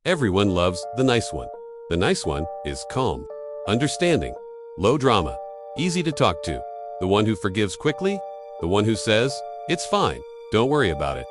Everyone loves the nice one. The nice one is calm, understanding, low drama, easy to talk to, the one who forgives quickly, the one who says, "It's fine, don't worry about it,"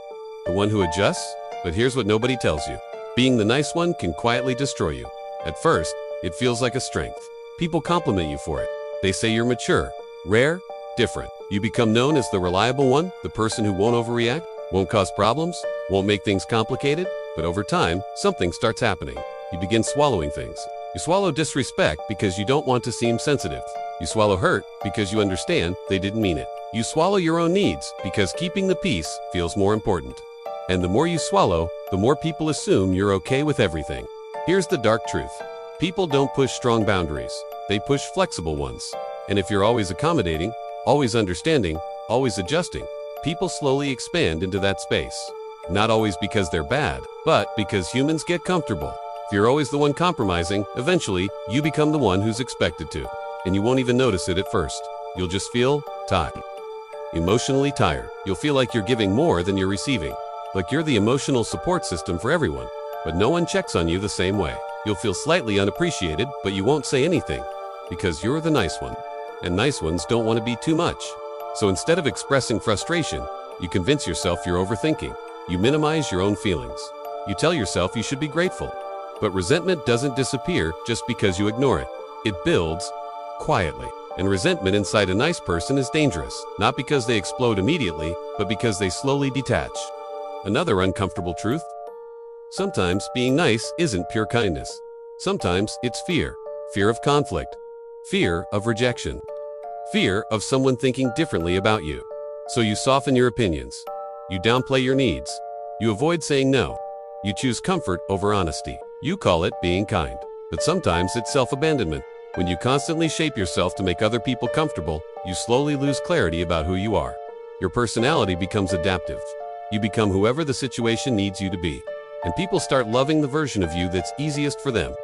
the one who adjusts. But here's what nobody tells you. Being the nice one can quietly destroy you. At first, it feels like a strength. People compliment you for it. They say you're mature, rare, different. You become known as the reliable one, the person who won't overreact, won't cause problems, won't make things complicated. But over time, something starts happening. You begin swallowing things. You swallow disrespect because you don't want to seem sensitive. You swallow hurt because you understand they didn't mean it. You swallow your own needs because keeping the peace feels more important. And the more you swallow, the more people assume you're okay with everything. Here's the dark truth. People don't push strong boundaries. They push flexible ones. And if you're always accommodating, always understanding, always adjusting, people slowly expand into that space. Not always because they're bad, but because humans get comfortable. If you're always the one compromising, eventually you become the one who's expected to. And you won't even notice it at first. You'll just feel tired. Emotionally tired. You'll feel like you're giving more than you're receiving. Like you're the emotional support system for everyone. But no one checks on you the same way. You'll feel slightly unappreciated, but you won't say anything. Because you're the nice one. And nice ones don't want to be too much. So instead of expressing frustration, you convince yourself you're overthinking. You minimize your own feelings. You tell yourself you should be grateful. But resentment doesn't disappear just because you ignore it. It builds quietly. And resentment inside a nice person is dangerous, not because they explode immediately, but because they slowly detach. Another uncomfortable truth. Sometimes being nice isn't pure kindness. Sometimes it's fear. Fear of conflict. Fear of rejection. Fear of someone thinking differently about you. So you soften your opinions. You downplay your needs. You avoid saying no. You choose comfort over honesty. You call it being kind. But sometimes it's self-abandonment. When you constantly shape yourself to make other people comfortable, you slowly lose clarity about who you are. Your personality becomes adaptive. You become whoever the situation needs you to be. And people start loving the version of you that's easiest for them,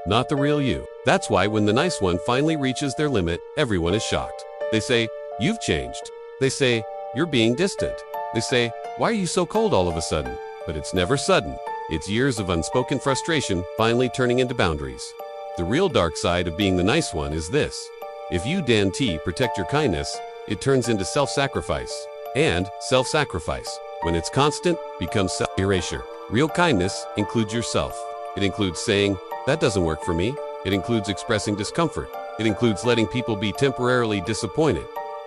not the real you. That's why when the nice one finally reaches their limit, everyone is shocked. They say, "You've changed." They say, "You're being distant." They say, "Why are you so cold all of a sudden?" But it's never sudden. It's years of unspoken frustration finally turning into boundaries. The real dark side of being the nice one is this. If you, Dan T, protect your kindness, it turns into self-sacrifice. And self-sacrifice, when it's constant, becomes self-erasure. Real kindness includes yourself. It includes saying, "That doesn't work for me." It includes expressing discomfort. It includes letting people be temporarily disappointed.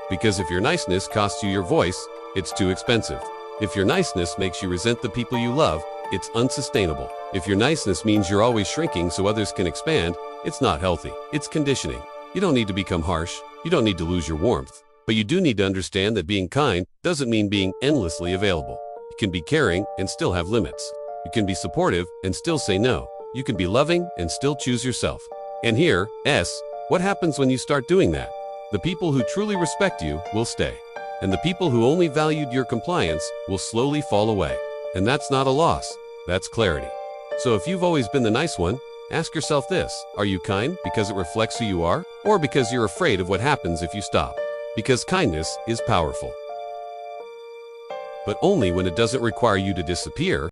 Because if your niceness costs you your voice, it's too expensive. If your niceness makes you resent the people you love, it's unsustainable. If your niceness means you're always shrinking so others can expand, it's not healthy. It's conditioning. You don't need to become harsh. You don't need to lose your warmth. But you do need to understand that being kind doesn't mean being endlessly available. You can be caring and still have limits. You can be supportive and still say no. You can be loving and still choose yourself. And here, what happens when you start doing that? The people who truly respect you will stay. And the people who only valued your compliance will slowly fall away. And that's not a loss. That's clarity. So if you've always been the nice one, ask yourself this. Are you kind because it reflects who you are? Or because you're afraid of what happens if you stop? Because kindness is powerful. But only when it doesn't require you to disappear,